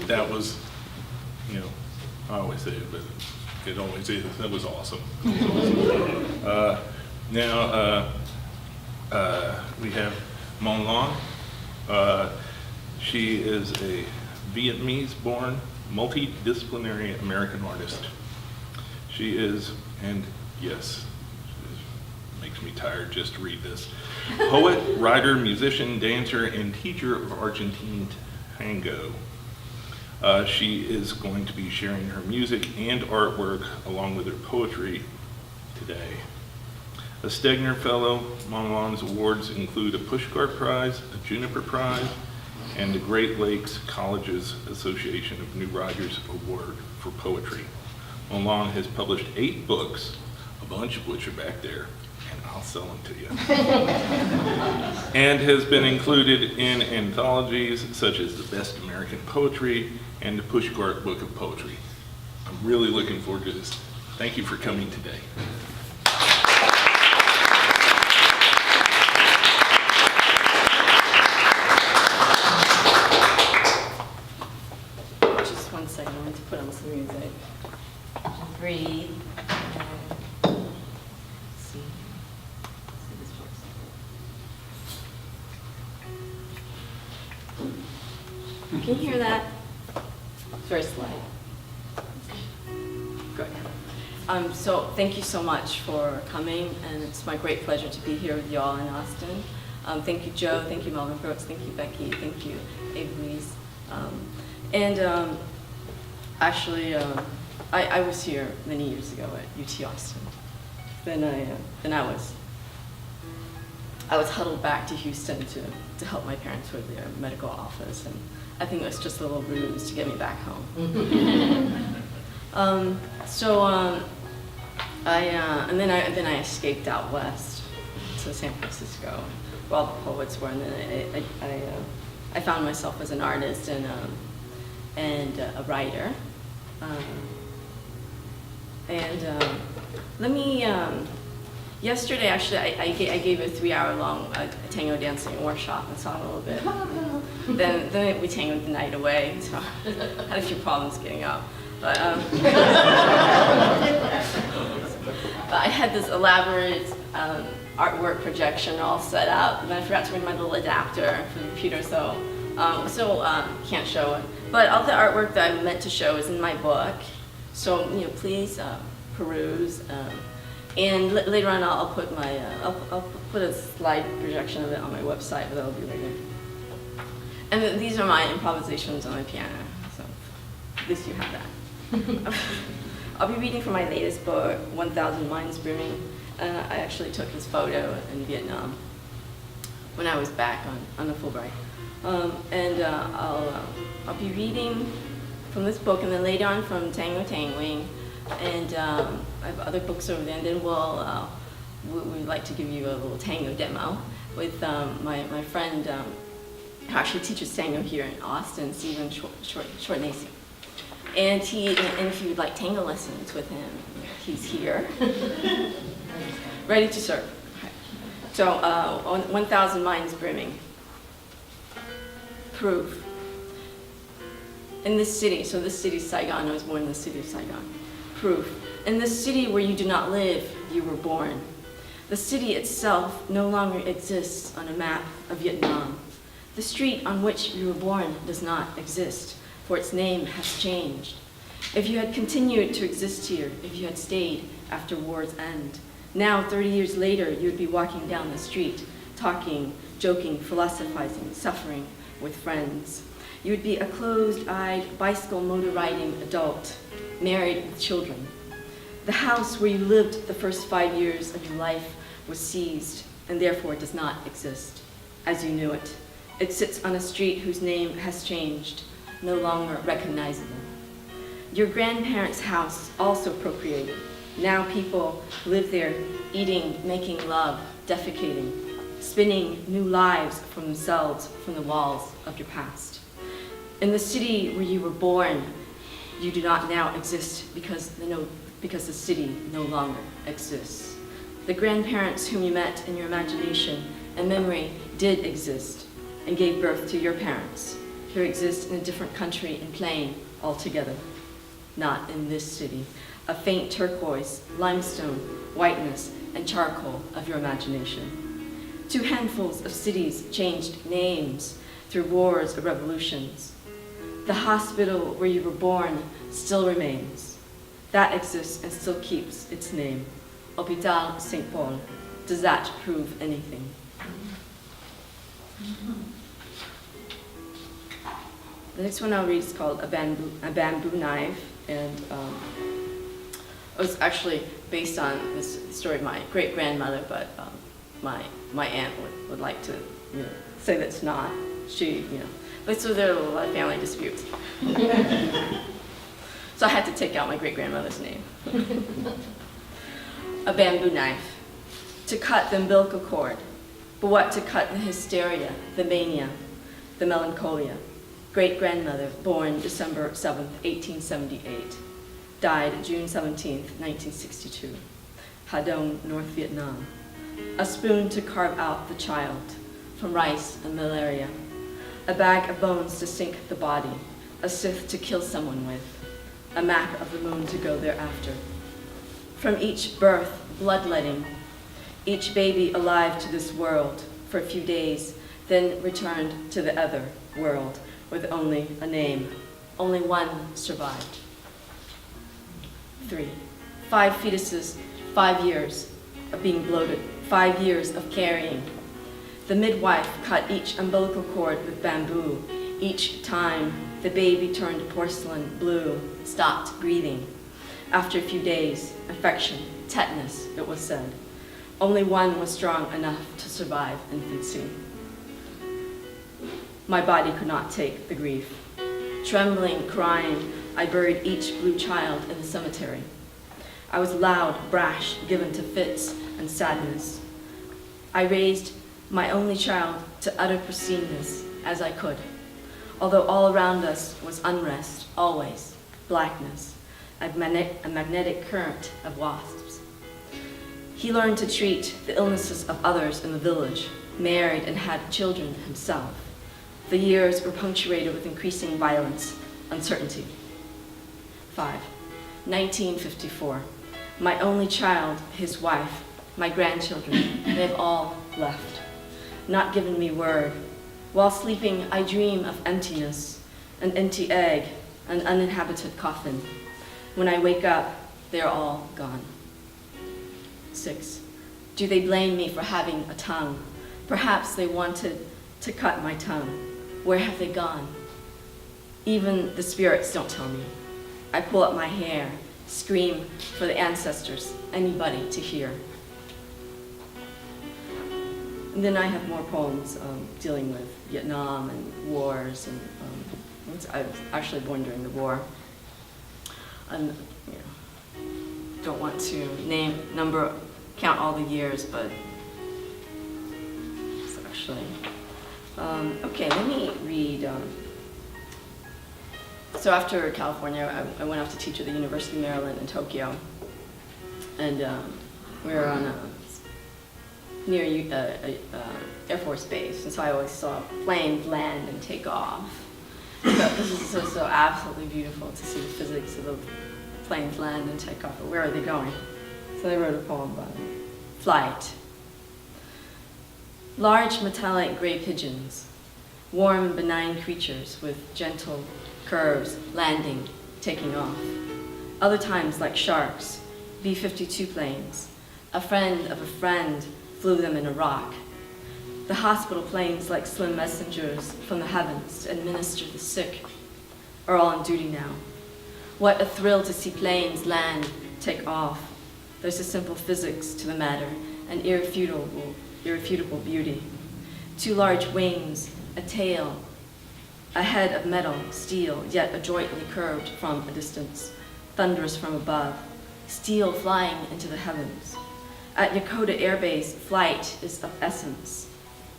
that was, you know, I always say it, but it always is. That was awesome. Now we have Mong-Lan. She is a Vietnamese-born, multidisciplinary American artist. She is, and yes, it makes me tired just to read this, poet, writer, musician, dancer, and teacher of Argentine tango. She is going to be sharing her music and artwork along with her poetry today. A Stegner Fellow, Mong-Lan's awards include a Pushcart Prize, a Juniper Prize, and the Great Lakes Colleges Association of New Writers Award for Poetry. Mong-Lan has published 8 books, a bunch of which are back there, and I'll sell them to you. And has been included in anthologies such as The Best American Poetry and the Pushcart Book of Poetry. I'm really looking forward to this. Thank you for coming today. Just one second, I want to put on some music. Breathe. See this works. Can you hear that? It's very slight. Good. So thank you so much for coming, and it's my great pleasure to be here with you all in Austin. Thank you, Joe. Thank you, Malvern. Thank you, Becky. Thank you, Louise. Actually, I was here many years ago at UT Austin. Then I was huddled back to Houston to help my parents with their medical office, and I think it was just a little ruse to get me back home. And then I escaped out west to San Francisco, where all the poets were, and then I found myself as an artist and a writer. Yesterday, actually, I gave a 3-hour-long tango dancing workshop and saw a little bit. Then we tangoed the night away, so I had a few problems getting up. But I had this elaborate artwork projection all set up, and I forgot to bring my little adapter for the computer, so can't show it. But all the artwork that I meant to show is in my book, so please peruse. And later on, I'll put I'll put a slide projection of it on my website, but that'll be later. And these are my improvisations on my piano, so at least you have that. I'll be reading from my latest book, 1,000 Minds Brimming. I actually took this photo in Vietnam when I was back on the Fulbright. I'll be reading from this book, and then later on from Tango Tangoing, and I have other books over there, and then we'd like to give you a little tango demo with my friend who actually teaches tango here in Austin, Stephen Shortnacy. And if you would like tango lessons with him, he's here, ready to serve. Okay. So, 1,000 Minds Brimming. Proof. In this city, so this city is Saigon, I was born in the city of Saigon. Proof. In this city where you do not live, you were born. The city itself no longer exists on a map of Vietnam. The street on which you were born does not exist, for its name has changed. If you had continued to exist here, if you had stayed after war's end, now 30 years later, you would be walking down the street, talking, joking, philosophizing, suffering with friends. You would be a closed-eyed, bicycle motor-riding adult, married with children. The house where you lived the first 5 years of your life was seized, and therefore does not exist as you knew it. It sits on a street whose name has changed, no longer recognizable. Your grandparents' house also procreated. Now people live there, eating, making love, defecating, spinning new lives for themselves from the walls of your past. In the city where you were born, you do not now exist because the city no longer exists. The grandparents whom you met in your imagination and memory did exist and gave birth to your parents. who exist in a different country and plane altogether, not in this city, a faint turquoise, limestone, whiteness, and charcoal of your imagination. 2 handfuls of cities changed names through wars or revolutions. The hospital where you were born still remains. That exists and still keeps its name. Hôpital St. Paul. Does that prove anything? The next one I'll read is called A Bamboo Knife, and it was actually based on this story of my great-grandmother, but my aunt would like to say that's not. But so there are a lot of family disputes. So I had to take out my great-grandmother's name. A bamboo knife, to cut the umbilical cord, but what to cut the hysteria, the mania, the melancholia. Great-grandmother, born December 7th, 1878, died June 17th, 1962, Ha Dong, North Vietnam. A spoon to carve out the child from rice and malaria. A bag of bones to sink the body, a scythe to kill someone with, a map of the moon to go thereafter. From each birth, bloodletting, each baby alive to this world for a few days, then returned to the other world with only a name. Only one survived. 3. 5 fetuses, 5 years of being bloated, 5 years of carrying. The midwife cut each umbilical cord with bamboo. Each time the baby turned porcelain blue, stopped breathing. After a few days, infection, tetanus, it was said. Only one was strong enough to survive infancy. My body could not take the grief. Trembling, crying, I buried each blue child in the cemetery. I was loud, brash, given to fits and sadness. I raised my only child to utter pristineness as I could, although all around us was unrest, always, blackness, a magnetic current of wasps. He learned to treat the illnesses of others in the village, married and had children himself. The years were punctuated with increasing violence, uncertainty. 5. 1954. My only child, his wife, my grandchildren, they have all left, not given me word. While sleeping, I dream of emptiness, an empty egg, an uninhabited coffin. When I wake up, they are all gone. 6. Do they blame me for having a tongue? Perhaps they wanted to cut my tongue. Where have they gone? Even the spirits don't tell me. I pull up my hair, scream for the ancestors, anybody to hear. And then I have more poems dealing with Vietnam and wars, and I was actually born during the war. And don't want to count all the years, but it's actually okay. Let me read. So after California, I went off to teach at the University of Maryland in Tokyo, and we were on near Air Force Base, and so I always saw planes land and take off. So this is so absolutely beautiful to see the physics of the planes land and take off. But where are they going? So I wrote a poem about it. Flight. Large metallic gray pigeons, warm, benign creatures with gentle curves, landing, taking off. Other times, like sharks, B-52 planes. A friend of a friend flew them in Iraq. The hospital planes, like slim messengers from the heavens to administer the sick, are all on duty now. What a thrill to see planes land, take off. There's a simple physics to the matter, an irrefutable beauty. 2 large wings, a tail, a head of metal, steel, yet adroitly curved from a distance, thunderous from above, steel flying into the heavens. At Yokota Air Base, flight is of essence,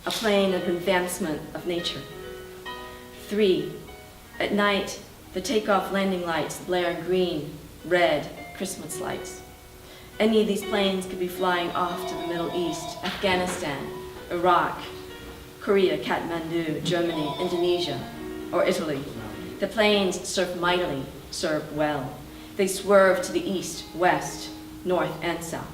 a plane of advancement of nature. 3. At night, the takeoff landing lights blare green, red, Christmas lights. Any of these planes could be flying off to the Middle East, Afghanistan, Iraq, Korea, Kathmandu, Germany, Indonesia. or Italy. The plains serve mightily, serve well. They swerve to the east, west, north, and south.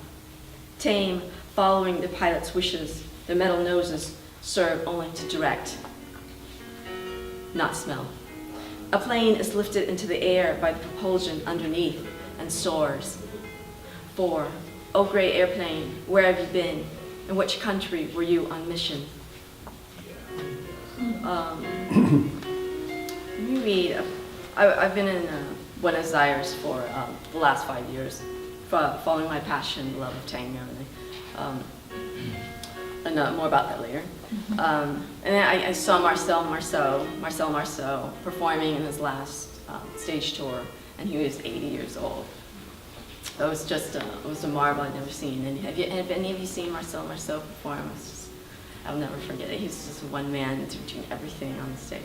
Tame, following the pilot's wishes, their metal noses serve only to direct, not smell. A plane is lifted into the air by the propulsion underneath and soars. 4. Oh, gray airplane, where have you been? In which country were you on mission? Let me read. I've been in Buenos Aires for the last 5 years, following my passion, the love of tango, and more about that later. And then I saw Marcel Marceau performing in his last stage tour, and he was 80 years old. It was just it was a marvel I'd never seen. And have any of you seen Marcel Marceau perform? I'll never forget it. He's just one man doing everything on the stage.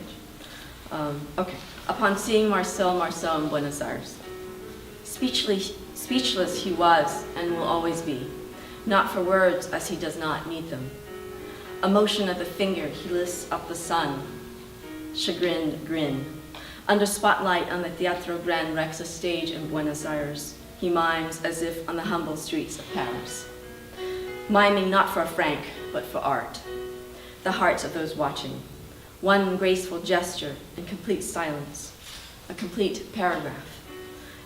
Okay. Upon seeing Marcel Marceau in Buenos Aires, speechless he was and will always be, not for words as he does not need them. A motion of the finger, he lifts up the sun, chagrined grin. Under spotlight on the Teatro Gran Rex, a stage in Buenos Aires, he mimes as if on the humble streets of Paris. Miming not for a franc, but for art. The hearts of those watching. One graceful gesture in complete silence, a complete paragraph.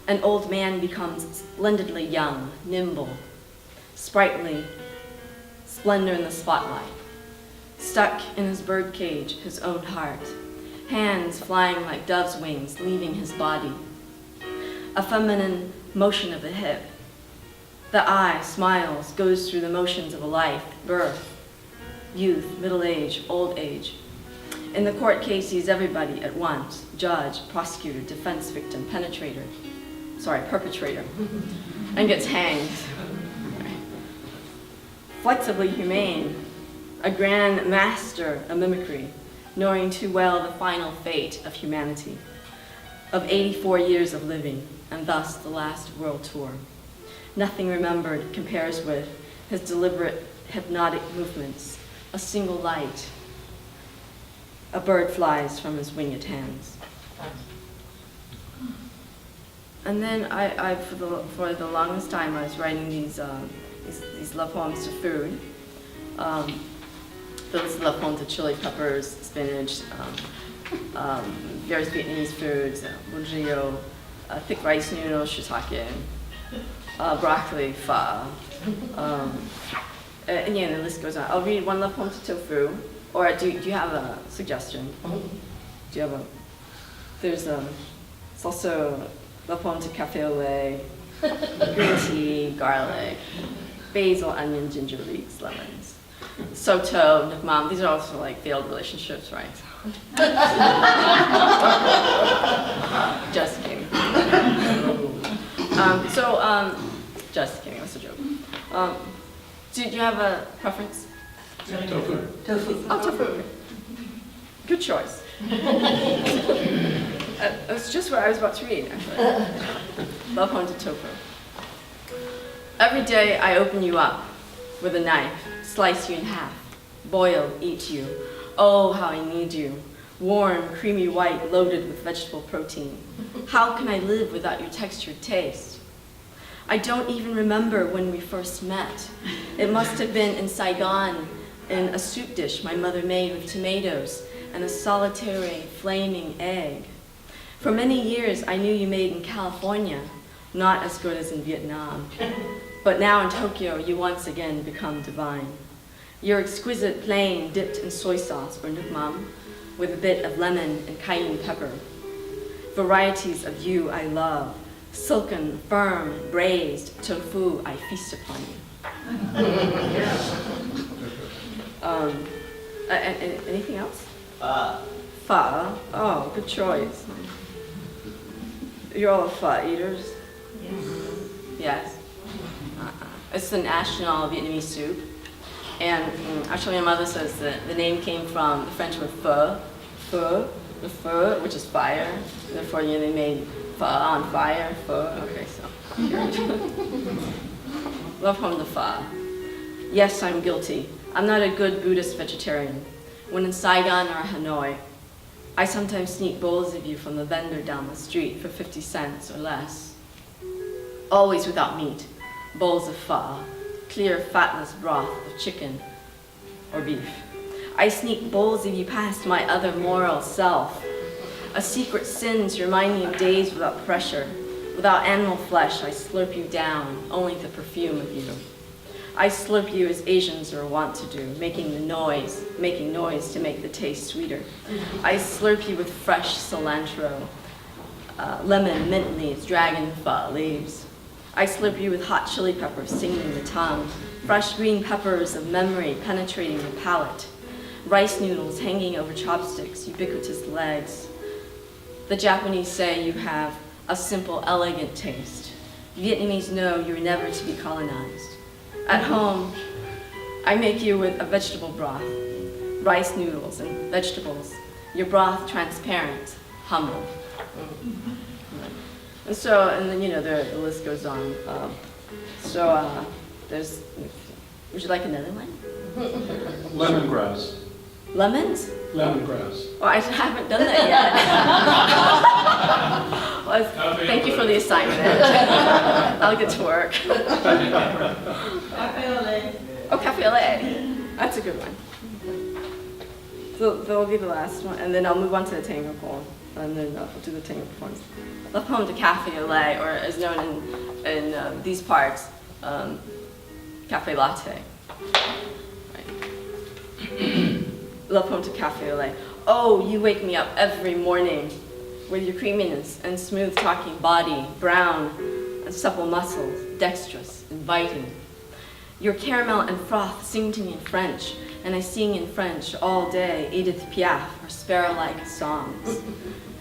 An old man becomes splendidly young, nimble, sprightly, splendor in the spotlight. Stuck in his birdcage, his own heart. Hands flying like dove's wings, leaving his body. A feminine motion of the hip. The eye smiles, goes through the motions of a life, birth, youth, middle age, old age. In the court case, he's everybody at once: judge, prosecutor, defense victim, perpetrator, and gets hanged. Flexibly humane, a grand master of mimicry, knowing too well the final fate of humanity, of 84 years of living, and thus the last world tour. Nothing remembered compares with his deliberate hypnotic movements, a single light. A bird flies from his winged hands. And then I for the longest time, I was writing these love poems to food. Those love poems to chili peppers, spinach, various Vietnamese foods, bún riêu, thick rice noodles, shiitake, broccoli, pho. And yeah, the list goes on. I'll read one love poem to tofu. Or do you have a suggestion? Do you have there's it's also love poem to cafe au lait, green tea, garlic, basil, onion, ginger leeks, lemons. Soto, nukmam, these are also like failed relationships, right? Just kidding. Just kidding, that's a joke. Do you have a preference? Tofu. Oh, tofu. Good choice. That's just what I was about to read, actually. Love poem to tofu. Every day I open you up with a knife, slice you in half, boil, eat you. Oh, how I need you. Warm, creamy white, loaded with vegetable protein. How can I live without your textured taste? I don't even remember when we first met. It must have been in Saigon, in a soup dish my mother made with tomatoes and a solitary flaming egg. For many years, I knew you made in California, not as good as in Vietnam. But now in Tokyo, you once again become divine. Your exquisite plain dipped in soy sauce or nukmam with a bit of lemon and cayenne pepper. Varieties of you I love. Silken, firm, braised tofu, I feast upon you. Anything else? Pho. Oh, good choice. You're all pho eaters? Yes. It's the national Vietnamese soup. And actually my mother says that the name came from the French word pho, the pho, which is fire. Therefore, they made pho on fire, pho. Okay, so. Love home the pho. Yes, I'm guilty. I'm not a good Buddhist vegetarian. When in Saigon or Hanoi, I sometimes sneak bowls of you from the vendor down the street for 50 cents or less. Always without meat, bowls of pho, clear fatless broth of chicken or beef. I sneak bowls of you past my other moral self. A secret sin to remind me of days without pressure. Without animal flesh, I slurp you down, only the perfume of you. I slurp you as Asians are wont to do, making noise to make the taste sweeter. I slurp you with fresh cilantro, lemon, mint leaves, dragon pho leaves. I slurp you with hot chili peppers stinging the tongue, fresh green peppers of memory penetrating the palate, rice noodles hanging over chopsticks, ubiquitous legs. The Japanese say you have a simple, elegant taste. Vietnamese know you're never to be colonized. At home, I make you with a vegetable broth, rice noodles and vegetables, your broth transparent, humble. And so, and then, the list goes on. There's, would you like another one? Lemongrass. Lemons? Lemongrass. Oh, I haven't done that yet. Well, thank you for the assignment, Ed. I'll get to work. Cafe au lait. Oh, cafe au lait. That's a good one. So that'll be the last one, and then I'll move on to the tango poem, and then I'll do the tango poems. Love poem to cafe au lait, or as known in these parts, cafe latte. Right. Love poem to cafe au lait. Oh, you wake me up every morning with your creaminess and smooth talking body, brown and supple muscles, dexterous, inviting. Your caramel and froth sing to me in French, and I sing in French all day Edith Piaf or sparrow-like songs.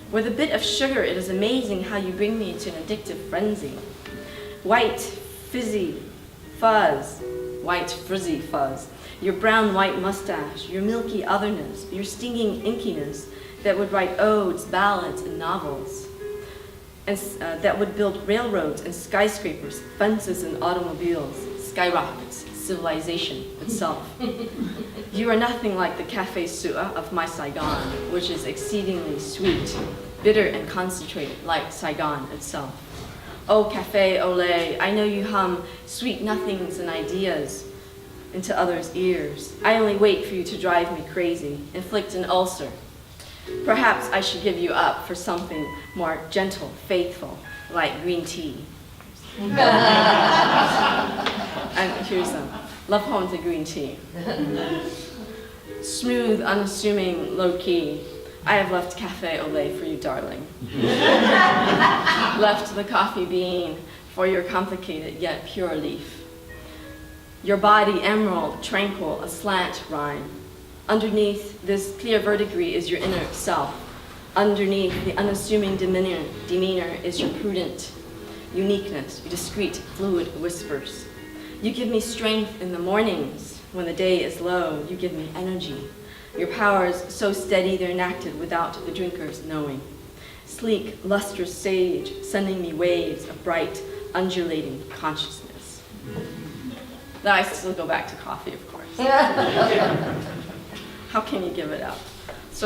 With a bit of sugar, it is amazing how you bring me to an addictive frenzy. White, frizzy fuzz, your brown-white mustache, your milky otherness, your stinging inkiness that would write odes, ballads, and novels, and that would build railroads and skyscrapers, fences and automobiles, skyrockets, civilization itself. You are nothing like the Café Sua of my Saigon, which is exceedingly sweet, bitter and concentrated like Saigon itself. Oh, Café au lait, I know you hum sweet nothings and ideas into others' ears. I only wait for you to drive me crazy, inflict an ulcer. Perhaps I should give you up for something more gentle, faithful, like green tea. And here's them. Love poem to green tea. Smooth, unassuming, low-key. I have left cafe au lait for you, darling. Left the coffee bean for your complicated yet pure leaf. Your body emerald, tranquil, aslant rhyme. Underneath this clear verdigris is your inner self. Underneath the unassuming demeanor is your prudent uniqueness, your discreet, fluid whispers. You give me strength in the mornings. When the day is low, you give me energy. Your powers so steady they're enacted without the drinker's knowing. Sleek, lustrous sage, sending me waves of bright, undulating consciousness. Now I still go back to coffee, of course. How can you give it up?